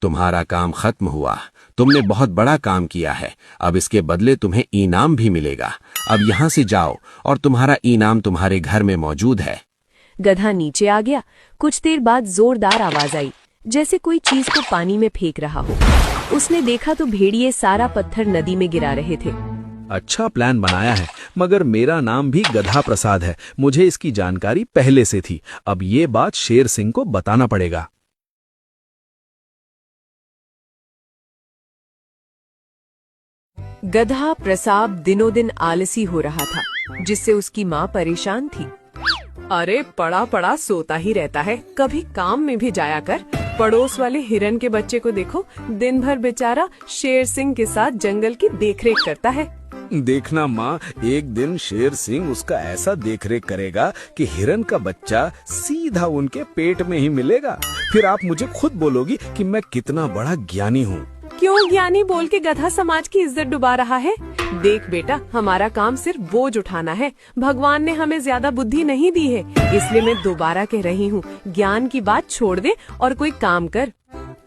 तुम्हारा काम खत्म हुआ। तुमने बहुत बड़ा काम किया है। अब इसके बदले तुम्हें इनाम भी मिलेगा। अब यहाँ से जाओ और तुम्हारा इनाम तुम्हारे घर में मौजूद है। गधा नीचे आ गया। कुछ देर बाद जोरदार आवाज आई, जैसे कोई चीज को पानी में फेंक रहा हो। उसने देखा तो भेड़िए सारा पत्थर नदी में गिरा रहे थे। अच्छा प्लान बनाया है, मगर मेरा नाम भी गधा प्रसाद है। मुझे इसकी जानकारी पहले से थी। अब ये बात शेर सिंह को बताना पड़ेगा। गधा प्रसाद दिनों दिन आलसी हो रहा था, जिससे उसकी माँ परेशान थी। अरे पड़ा पड़ा सोता ही रहता है, कभी काम में भी जाया कर। पड़ोस वाले हिरन के बच्चे को देखो, दिन भर बेचारा शेर सिंह के साथ जंगल की देखरेख करता है। देखना माँ, एक दिन शेर सिंह उसका ऐसा देखरेख करेगा कि हिरन का बच्चा सीधा उनके पेट में ही मिलेगा। फिर आप मुझे खुद बोलोगी कि मैं कितना बड़ा ज्ञानी हूँ। क्यों ज्ञानी बोल के गधा समाज की इज्जत डुबा रहा है? देख बेटा, हमारा काम सिर्फ बोझ उठाना है। भगवान ने हमें ज्यादा बुद्धि नहीं दी है, इसलिए मैं दोबारा कह रही हूँ, ज्ञान की बात छोड़ दे और कोई काम कर।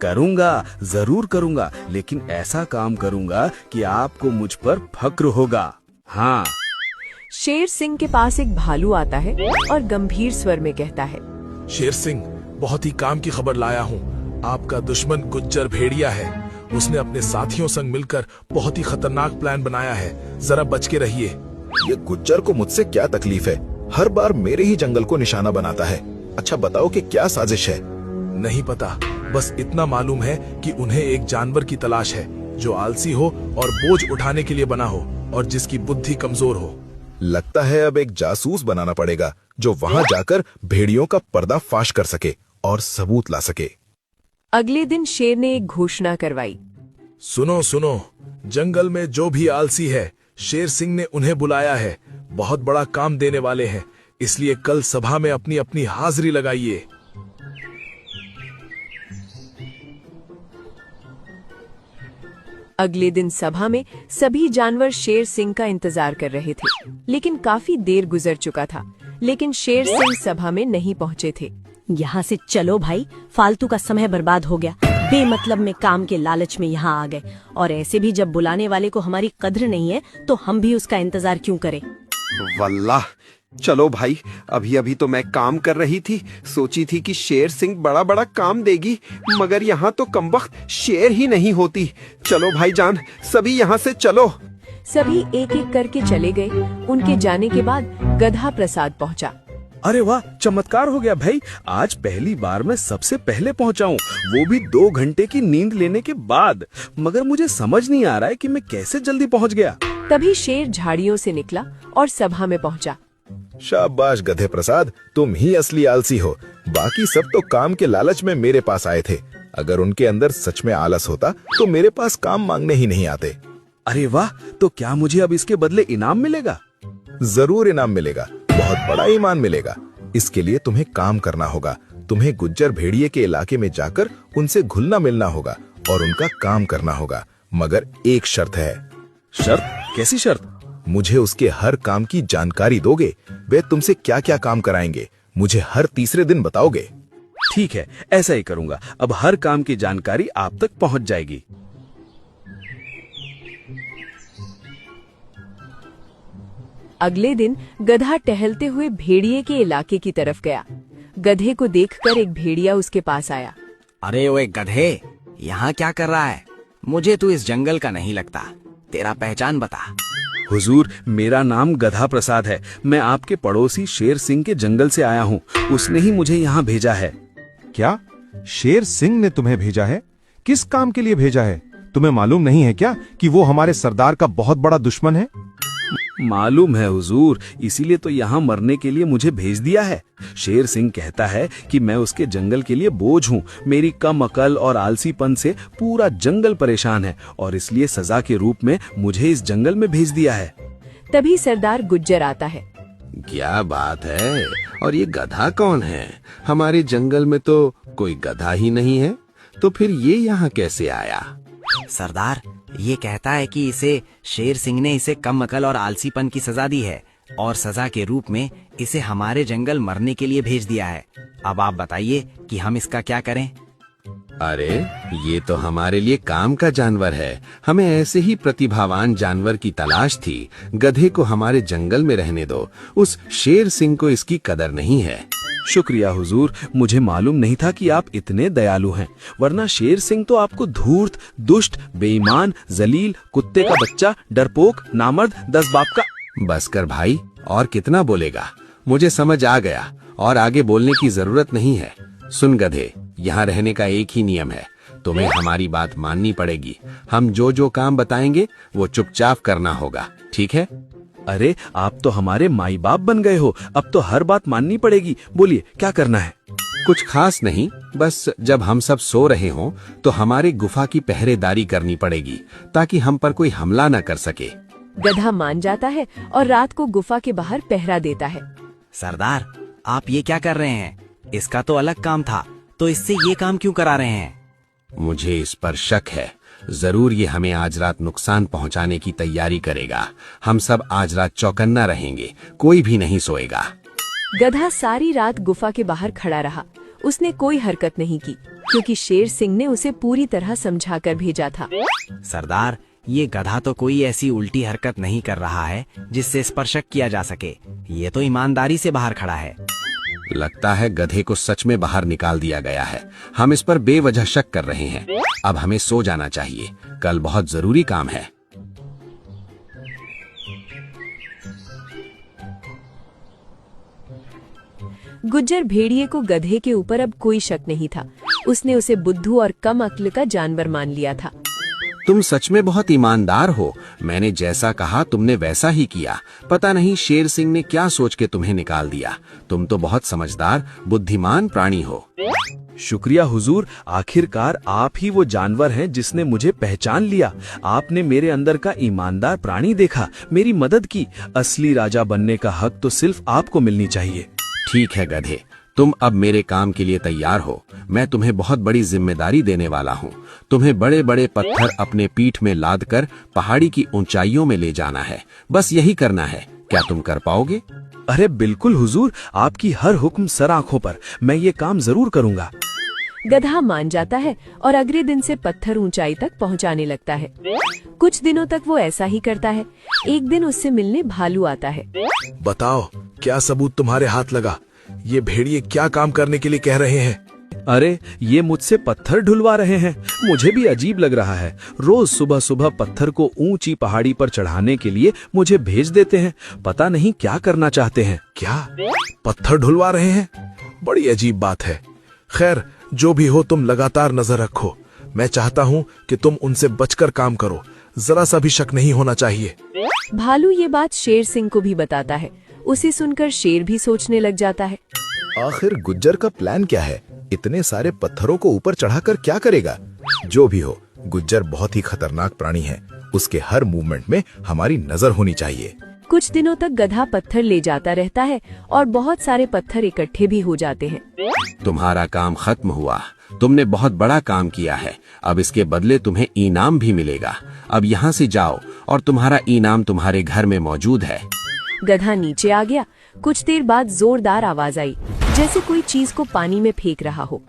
करूँगा, जरूर करूँगा, लेकिन ऐसा काम करूँगा कि आपको मुझ पर फक्र होगा। हाँ। शेर सिंह के पास एक भालू आता है और गंभीर स्वर में कहता है, शेर सिंह, बहुत ही काम की खबर लाया हूँ। आपका दुश्मन गुज्जर भेड़िया है। उसने अपने साथियों संग मिलकर बहुत ही खतरनाक प्लान बनाया है। जरा बच के रहिए। ये गुज्जर को मुझसे क्या तकलीफ है? हर बार मेरे ही जंगल को निशाना बनाता है। अच्छा बताओ कि क्या साजिश है? नहीं पता, बस इतना मालूम है कि उन्हें एक जानवर की तलाश है जो आलसी हो और बोझ उठाने के लिए बना हो और जिसकी बुद्धि कमजोर हो। लगता है अब एक जासूस बनाना पड़ेगा जो वहाँ जाकर भेड़ियों का पर्दाफाश कर सके और सबूत ला सके। अगले दिन शेर ने एक घोषणा करवाई, सुनो सुनो, जंगल में जो भी आलसी है, शेर सिंह ने उन्हें बुलाया है। बहुत बड़ा काम देने वाले हैं, इसलिए कल सभा में अपनी अपनी हाजिरी लगाइए। अगले दिन सभा में सभी जानवर शेर सिंह का इंतजार कर रहे थे, लेकिन काफी देर गुजर चुका था। लेकिन शेर सिंह सभा में नहीं पहुंचे थे। यहाँ से चलो भाई, फालतू का समय बर्बाद हो गया। बेमतलब में काम के लालच में यहाँ आ गए, और ऐसे भी जब बुलाने वाले को हमारी कद्र नहीं है तो हम भी उसका इंतजार क्यों करें। वल्लाह, चलो भाई, अभी अभी तो मैं काम कर रही थी, सोची थी कि शेर सिंह बड़ा बड़ा काम देगी, मगर यहाँ तो कमबख्त शेर ही नहीं होती। चलो भाईजान, सभी यहाँ से चलो। सभी एक एक करके चले गए। उनके जाने के बाद गधा प्रसाद पहुँचा। अरे वाह, चमत्कार हो गया भाई। आज पहली बार मैं सबसे पहले पहुंचा हूँ, वो भी 2 घंटे की नींद लेने के बाद। मगर मुझे समझ नहीं आ रहा है कि मैं कैसे जल्दी पहुंच गया। तभी शेर झाड़ियों से निकला और सभा में पहुंचा। शाबाश गधे प्रसाद, तुम ही असली आलसी हो। बाकी सब तो काम के लालच में मेरे पास आए थे। अगर उनके अंदर सच में आलस होता तो मेरे पास काम मांगने ही नहीं आते। अरे वाह, तो क्या मुझे अब इसके बदले इनाम मिलेगा? जरूर इनाम मिलेगा, बहुत बड़ा ईमान मिलेगा। इसके लिए तुम्हें काम करना होगा। तुम्हें गुज्जर भेड़िए के इलाके में जाकर उनसे घुलना मिलना होगा और उनका काम करना होगा। मगर एक शर्त है। शर्त? कैसी शर्त? मुझे उसके हर काम की जानकारी दोगे। वे तुमसे क्या क्या काम कराएंगे मुझे हर तीसरे दिन बताओगे। ठीक है, ऐसा ही करूंगा। अब हर काम की जानकारी आप तक पहुंच जाएगी। अगले दिन गधा टहलते हुए भेड़िए के इलाके की तरफ गया। गधे को देखकर एक भेड़िया उसके पास आया। अरे ओए गधे, यहाँ क्या कर रहा है? मुझे तू इस जंगल का नहीं लगता। तेरा पहचान बता। हुजूर, मेरा नाम गधा प्रसाद है। मैं आपके पड़ोसी शेर सिंह के जंगल से आया हूँ। उसने ही मुझे यहाँ भेजा है। क्या? शेर सिंह ने तुम्हें भेजा है? किस काम के लिए भेजा है? तुम्हें मालूम नहीं है क्या कि वो हमारे सरदार का बहुत बड़ा दुश्मन है? मालूम है हुजूर, इसीलिए तो यहाँ मरने के लिए मुझे भेज दिया है। शेर सिंह कहता है कि मैं उसके जंगल के लिए बोझ हूँ। मेरी कम अकल और आलसीपन से पूरा जंगल परेशान है और इसलिए सजा के रूप में मुझे इस जंगल में भेज दिया है। तभी सरदार गुज्जर आता है। क्या बात है? और ये गधा कौन है? हमारे जंगल में तो कोई गधा ही नहीं है, तो फिर ये यहाँ कैसे आया? सरदार, ये कहता है कि इसे शेर सिंह ने इसे कम अकल और आलसीपन की सजा दी है और सजा के रूप में इसे हमारे जंगल मरने के लिए भेज दिया है। अब आप बताइए कि हम इसका क्या करें? अरे ये तो हमारे लिए काम का जानवर है। हमें ऐसे ही प्रतिभावान जानवर की तलाश थी। गधे को हमारे जंगल में रहने दो। उस शेर सिंह को इसकी कदर नहीं है। शुक्रिया हुजूर, मुझे मालूम नहीं था कि आप इतने दयालु हैं, वरना शेर सिंह तो आपको धूर्त, दुष्ट, बेईमान, जलील, कुत्ते का बच्चा, डरपोक, नामर्द, 10 बाप का। बस कर भाई, और कितना बोलेगा? मुझे समझ आ गया और आगे बोलने की जरूरत नहीं है। सुन गधे, यहाँ रहने का एक ही नियम है, तुम्हें हमारी बात माननी पड़ेगी। हम जो जो काम बताएंगे वो चुपचाप करना होगा, ठीक है? अरे आप तो हमारे माई बाप बन गए हो, अब तो हर बात माननी पड़ेगी। बोलिए क्या करना है? कुछ खास नहीं, बस जब हम सब सो रहे हों तो हमारे गुफा की पहरेदारी करनी पड़ेगी ताकि हम पर कोई हमला न कर सके। गधा मान जाता है और रात को गुफा के बाहर पहरा देता है। सरदार, आप ये क्या कर रहे हैं? इसका तो अलग काम था, तो इससे ये काम क्यों करा रहे हैं? मुझे इस पर शक है। जरूर ये हमें आज रात नुकसान पहुंचाने की तैयारी करेगा। हम सब आज रात चौकन्ना रहेंगे, कोई भी नहीं सोएगा। गधा सारी रात गुफा के बाहर खड़ा रहा। उसने कोई हरकत नहीं की क्योंकि शेर सिंह ने उसे पूरी तरह समझाकर भेजा था। सरदार, ये गधा तो कोई ऐसी उल्टी हरकत नहीं कर रहा है जिससे इस पर शक किया जा सके। ये तो ईमानदारी से बाहर खड़ा है। लगता है गधे को सच में बाहर निकाल दिया गया है। हम इस पर बेवजह शक कर रहे हैं। अब हमें सो जाना चाहिए, कल बहुत जरूरी काम है। गुज्जर भेड़िए को गधे के ऊपर अब कोई शक नहीं था। उसने उसे बुद्धू और कम अक्ल का जानवर मान लिया था। तुम सच में बहुत ईमानदार हो। मैंने जैसा कहा तुमने वैसा ही किया। पता नहीं शेर सिंह ने क्या सोच के तुम्हें निकाल दिया। तुम तो बहुत समझदार, बुद्धिमान प्राणी हो। शुक्रिया हुजूर, आखिरकार आप ही वो जानवर हैं जिसने मुझे पहचान लिया। आपने मेरे अंदर का ईमानदार प्राणी देखा, मेरी मदद की। असली राजा बनने का हक तो सिर्फ आपको मिलनी चाहिए। ठीक है गधे, तुम अब मेरे काम के लिए तैयार हो। मैं तुम्हें बहुत बड़ी जिम्मेदारी देने वाला हूँ। तुम्हें बड़े बड़े पत्थर अपने पीठ में लाद कर पहाड़ी की ऊंचाइयों में ले जाना है। बस यही करना है। क्या तुम कर पाओगे? अरे बिल्कुल हुजूर, आपकी हर हुक्म सर आंखों पर। मैं ये काम जरूर करूंगा। गधा मान जाता है और अगले दिन से पत्थर ऊंचाई तक पहुंचाने लगता है। कुछ दिनों तक वो ऐसा ही करता है। एक दिन उससे मिलने भालू आता है। बताओ, क्या सबूत तुम्हारे हाथ लगा? ये भेड़िए क्या काम करने के लिए कह रहे हैं? अरे ये मुझसे पत्थर ढुलवा रहे हैं। मुझे भी अजीब लग रहा है। रोज सुबह सुबह पत्थर को ऊंची पहाड़ी पर चढ़ाने के लिए मुझे भेज देते हैं। पता नहीं क्या करना चाहते हैं। क्या पत्थर ढुलवा रहे हैं? बड़ी अजीब बात है। खैर, जो भी हो, तुम लगातार नजर रखो। मैं चाहता हूँ कि तुम उनसे बचकर काम करो। जरा सा भी शक नहीं होना चाहिए। भालू ये बात शेर सिंह को भी बताता है। उसे सुनकर शेर भी सोचने लग जाता है। आखिर गुज्जर का प्लान क्या है? इतने सारे पत्थरों को ऊपर चढ़ाकर क्या करेगा? जो भी हो, गुज्जर बहुत ही खतरनाक प्राणी है। उसके हर मूवमेंट में हमारी नजर होनी चाहिए। कुछ दिनों तक गधा पत्थर ले जाता रहता है और बहुत सारे पत्थर इकट्ठे भी हो जाते हैं। तुम्हारा काम खत्म हुआ। तुमने बहुत बड़ा काम किया है। अब इसके बदले तुम्हें इनाम भी मिलेगा। अब यहाँ से जाओ और तुम्हारा इनाम तुम्हारे घर में मौजूद है। गधा नीचे आ गया। कुछ देर बाद जोरदार आवाज आई, जैसे कोई चीज को पानी में फेंक रहा हो।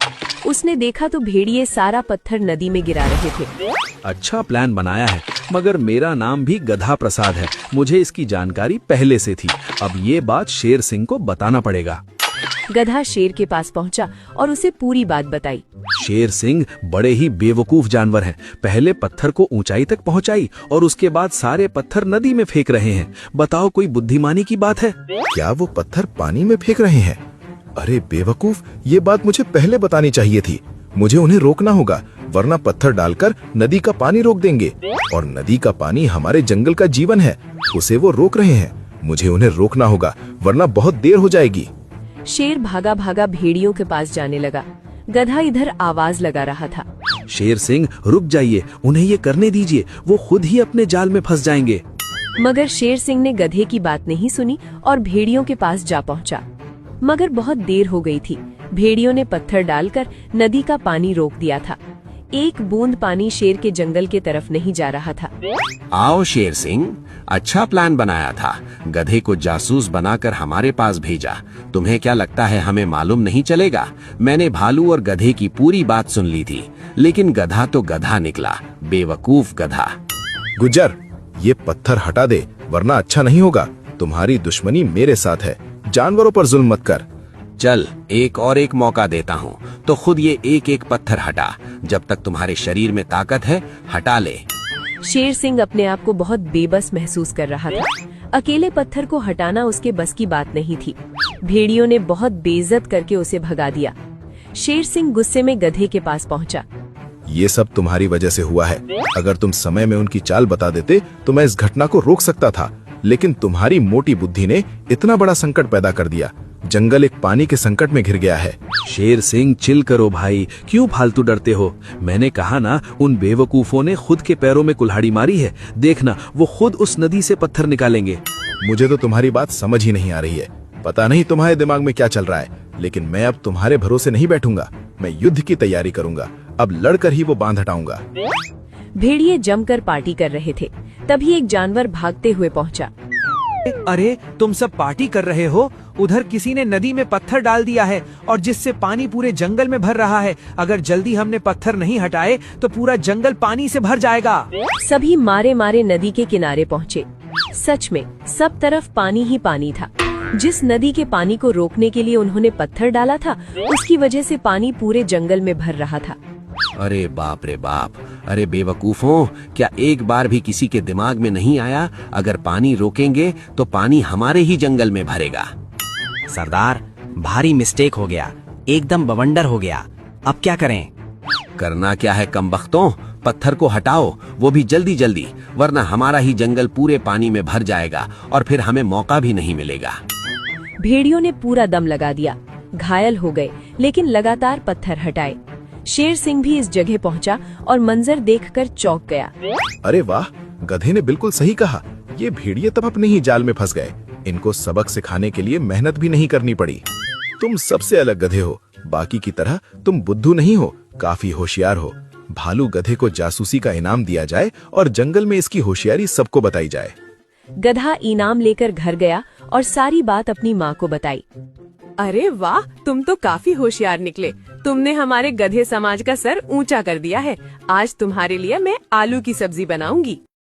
उसने देखा तो भेड़िए सारा पत्थर नदी में गिरा रहे थे। अच्छा प्लान बनाया है, मगर मेरा नाम भी गधा प्रसाद है। मुझे इसकी जानकारी पहले से थी। अब ये बात शेर सिंह को बताना पड़ेगा। गधा शेर के पास पहुंचा और उसे पूरी बात बताई। शेर सिंह बड़े ही बेवकूफ जानवर हैं। पहले पत्थर को ऊंचाई तक पहुंचाई और उसके बाद सारे पत्थर नदी में फेंक रहे हैं। बताओ, कोई बुद्धिमानी की बात है? क्या वो पत्थर पानी में फेंक रहे हैं? अरे बेवकूफ, ये बात मुझे पहले बतानी चाहिए थी। मुझे उन्हें रोकना होगा, वरना पत्थर डालकर नदी का पानी रोक देंगे। और नदी का पानी हमारे जंगल का जीवन है, उसे वो रोक रहे हैं। मुझे उन्हें रोकना होगा, वरना बहुत देर हो जाएगी। शेर भागा भागा भेड़ियों के पास जाने लगा। गधा इधर आवाज लगा रहा था। शेर सिंह, रुक जाइए, उन्हें ये करने दीजिए। वो खुद ही अपने जाल में फंस जाएंगे। मगर शेर सिंह ने गधे की बात नहीं सुनी और भेड़ियों के पास जा पहुंचा। मगर बहुत देर हो गई थी। भेड़ियों ने पत्थर डालकर नदी का पानी रोक दिया था। एक बूंद पानी शेर के जंगल के तरफ नहीं जा रहा था। आओ शेर सिंह, अच्छा प्लान बनाया था। गधे को जासूस बनाकर हमारे पास भेजा। तुम्हें क्या लगता है हमें मालूम नहीं चलेगा? मैंने भालू और गधे की पूरी बात सुन ली थी, लेकिन गधा तो गधा निकला, बेवकूफ गधा। गुज्जर, ये पत्थर हटा दे, वरना अच्छा नहीं होगा। तुम्हारी दुश्मनी मेरे साथ है, जानवरों पर जुल्म मत कर। चल, एक मौका देता हूँ, तो खुद ये एक पत्थर हटा। जब तक तुम्हारे शरीर में ताकत है, हटा ले। शेर सिंह अपने आप को बहुत बेबस महसूस कर रहा था। अकेले पत्थर को हटाना उसके बस की बात नहीं थी। भेड़ियों ने बहुत बेइज्जत करके उसे भगा दिया। शेर सिंह गुस्से में गधे के पास पहुंचा। ये सब तुम्हारी वजह से हुआ है। अगर तुम समय में उनकी चाल बता देते तो मैं इस घटना को रोक सकता था, लेकिन तुम्हारी मोटी बुद्धि ने इतना बड़ा संकट पैदा कर दिया। जंगल एक पानी के संकट में घिर गया है। शेर सिंह, चिल करो भाई, क्यों फालतू डरते हो? मैंने कहा ना, उन बेवकूफों ने खुद के पैरों में कुल्हाड़ी मारी है। देखना, वो खुद उस नदी से पत्थर निकालेंगे। मुझे तो तुम्हारी बात समझ ही नहीं आ रही है। पता नहीं तुम्हारे दिमाग में क्या चल रहा है, लेकिन मैं अब तुम्हारे भरोसे नहीं बैठूंगा। मैं युद्ध की तैयारी करूंगा। अब लड़कर ही वो बांध हटाऊंगा। भेड़िए जमकर पार्टी कर रहे थे। तभी एक जानवर भागते हुए पहुंचा। अरे, तुम सब पार्टी कर रहे हो? उधर किसी ने नदी में पत्थर डाल दिया है और जिससे पानी पूरे जंगल में भर रहा है। अगर जल्दी हमने पत्थर नहीं हटाए तो पूरा जंगल पानी से भर जाएगा। सभी मारे मारे नदी के किनारे पहुँचे। सच में सब तरफ पानी ही पानी था। जिस नदी के पानी को रोकने के लिए उन्होंने पत्थर डाला था, उसकी वजह से पानी पूरे जंगल में भर रहा था। अरे बाप रे बाप! अरे बेवकूफों, क्या एक बार भी किसी के दिमाग में नहीं आया, अगर पानी रोकेंगे तो पानी हमारे ही जंगल में भरेगा? सरदार, भारी मिस्टेक हो गया, एकदम बवंडर हो गया। अब क्या करें? करना क्या है कमबख्तों, पत्थर को हटाओ, वो भी जल्दी जल्दी, वरना हमारा ही जंगल पूरे पानी में भर जाएगा और फिर हमें मौका भी नहीं मिलेगा। भेड़ियों ने पूरा दम लगा दिया, घायल हो गए, लेकिन लगातार पत्थर हटाए। शेर सिंह भी इस जगह पहुंचा और मंजर देखकर चौंक गया। अरे वाह, गधे ने बिल्कुल सही कहा। ये भेड़िए तब अपने ही जाल में फंस गए। इनको सबक सिखाने के लिए मेहनत भी नहीं करनी पड़ी। तुम सबसे अलग गधे हो, बाकी की तरह तुम बुद्धू नहीं हो, काफी होशियार हो। भालू गधे को जासूसी का इनाम दिया जाए और जंगल में इसकी होशियारी सबको बताई जाए। गधा इनाम लेकर घर गया और सारी बात अपनी माँ को बताई। अरे वाह, तुम तो काफी होशियार निकले। तुमने हमारे गधे समाज का सर ऊंचा कर दिया है। आज तुम्हारे लिए मैं आलू की सब्जी बनाऊंगी।